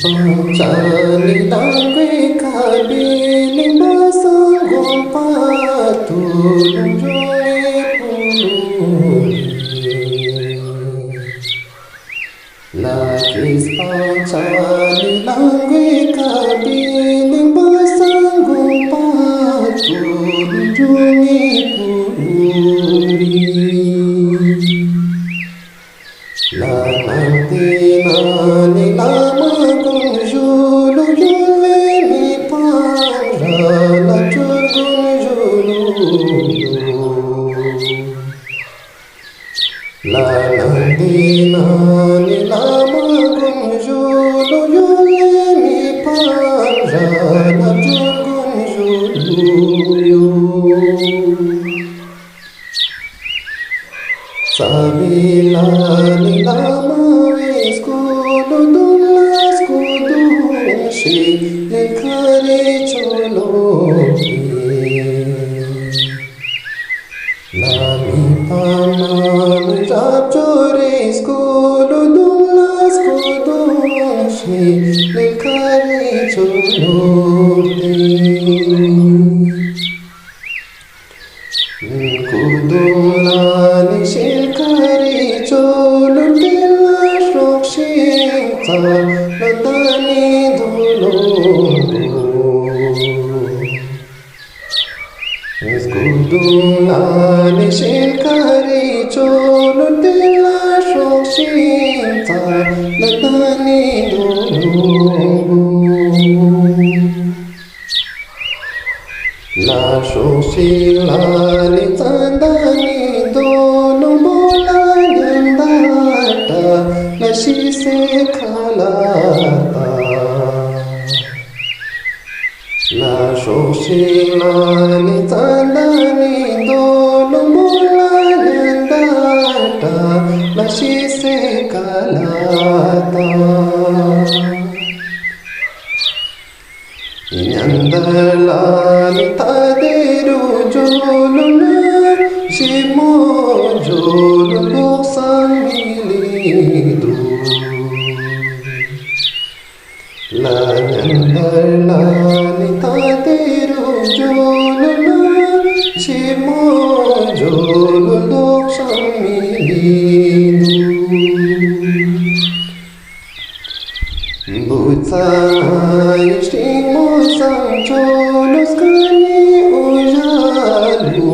Kispanchani dangwe kabili basangong patulong joy pululi. La kispanchani dangwe kabili basangong patulong joy pululi. La nantina ni lama kunjulu yule mi para la kunjulu. La nantina ni lama kunjulu yule mi para la kunjulu. Sabila ni lama escudo dulas kudung shi likhare cholo Lami paman rapchore escudo dulas kudung shi likhare cholo Kudulani shilkari cholu tila shrokshinta nandani dhulundu Kudulani shilkari cholu tila shrokshinta nandani dhulundu La shoshila ni tandani dono bola yandata la shise khalata La shoshila ni tandani dono bola yandata la shise khalata Yandalani tadiru joluna shimo jolu samilidu La yandalani tadiru joluna shimo jolu samilidu Butsai shimo sancholos kani ujalu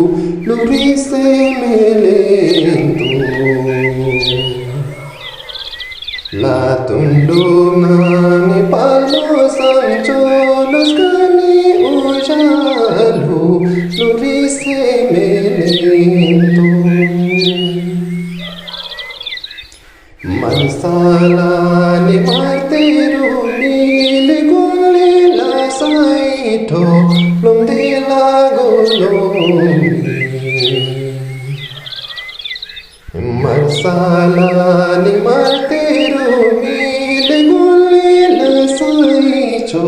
lurise melento La tundunani palo sancholos kani ujalu lurise melento Mansala ni martiru nili guli la saito lumdi la gulumi Mansala ni martiru nili guli la saito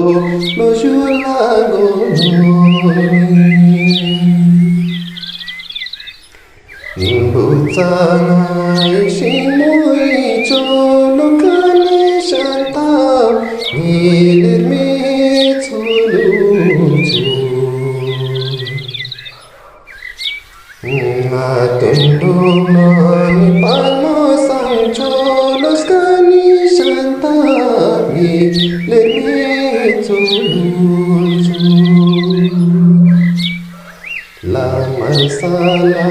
loju la gulumi Butsai shimoi cholo kani shanta nilir mitsulutu Natundunani palmo sancholos kani shanta nilir mitsulutu La mansala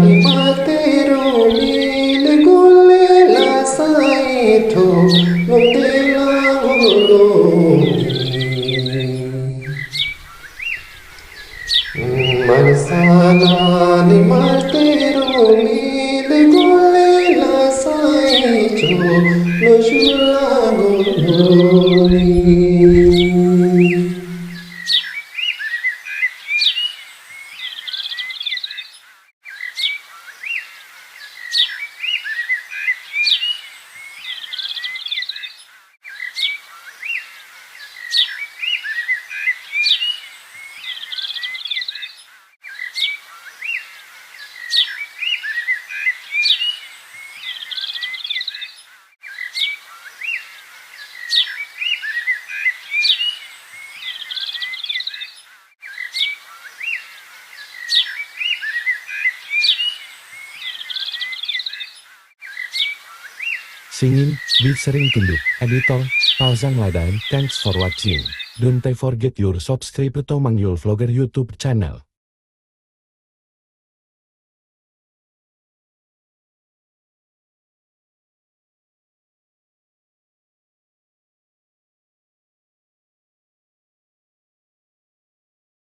ni materu nile gule la saito lumde la gulumi Mansala ni materu nile gule la saito loju la gulumi Singing, be sering tunduk, editor, Palzang Ladai. Thanks for watching. Don't forget your subscribe to Mangyul Vlogger YouTube channel.